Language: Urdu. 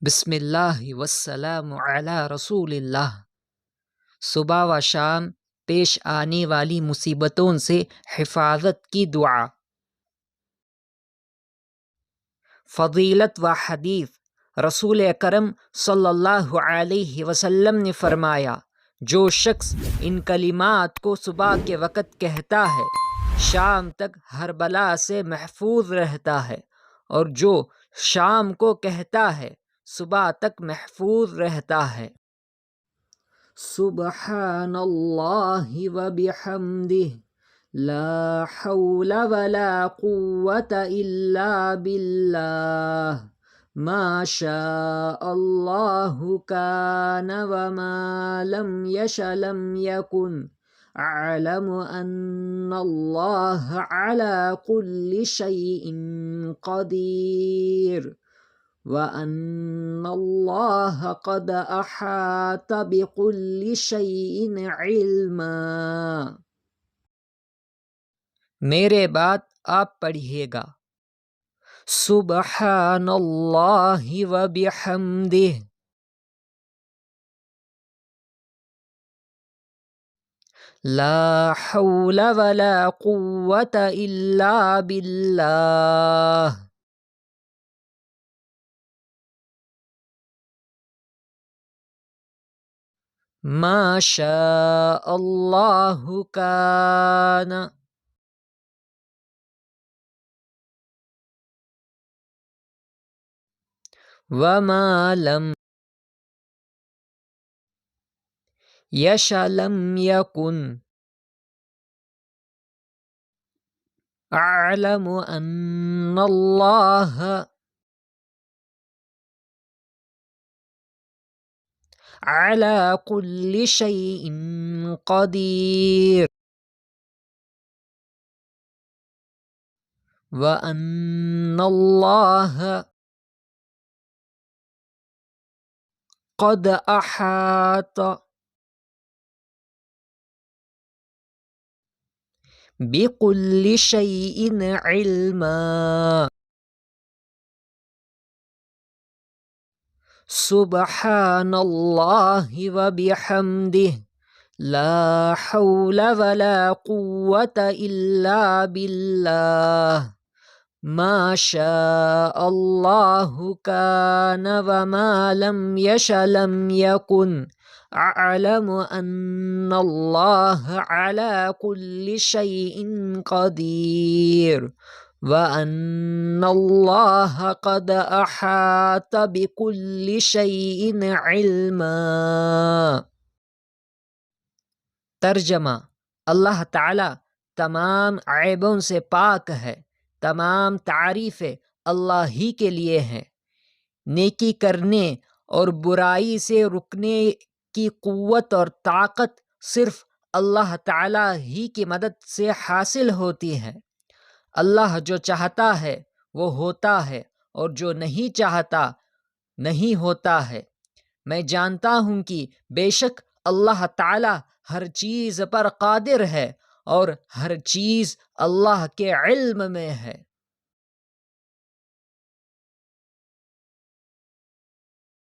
بسم اللہ والسلام علی رسول اللہ۔ صبح و شام پیش آنے والی مصیبتوں سے حفاظت کی دعا۔ فضیلت و حدیث۔ رسول اکرم صلی اللہ علیہ وسلم نے فرمایا، جو شخص ان کلمات کو صبح کے وقت کہتا ہے شام تک ہر بلا سے محفوظ رہتا ہے، اور جو شام کو کہتا ہے صبح تک محفوظ رہتا ہے۔ سبحان اللہ و بحمدہ، لا حول ولا قوة الا باللہ، ما شاء اللہ کان وما لم یش لم یکن، اعلم ان اللہ علی کل شیء قدیر، وَأَنَّ اللَّهَ قَدْ أَحَاطَ بِكُلِّ شَيْءٍ عِلْمًا۔ میرے بعد آپ پڑھیے گا۔ سبحان اللہ و بحمدہ، لا حول ولا قوة الا باللہ، ما شاء اللہ کان، وما لم یش لم یکن، اعلم ان اللہ علی کل شیء قدیر، وَأَنَّ اللَّهَ قد أحاط بكل شيء علما۔ سبحان اللہ و بحمدہ، لا حول ولا قوة الا باللہ، ما شاء اللہ کان وما لم یش لم یکن، اعلم ان اللہ علی کل شیء قدیر، وَأَنَّ اللَّهَ قَدْ أَحَاطَ بِكُلِّ شَيْءٍ عِلْمًا۔ ترجمہ۔ اللہ تعالی تمام عیبوں سے پاک ہے، تمام تعریفیں اللہ ہی کے لیے ہیں۔ نیکی کرنے اور برائی سے رکنے کی قوت اور طاقت صرف اللہ تعالی ہی کی مدد سے حاصل ہوتی ہے۔ اللہ جو چاہتا ہے وہ ہوتا ہے، اور جو نہیں چاہتا نہیں ہوتا ہے۔ میں جانتا ہوں کہ بے شک اللہ تعالی ہر چیز پر قادر ہے، اور ہر چیز اللہ کے علم میں ہے۔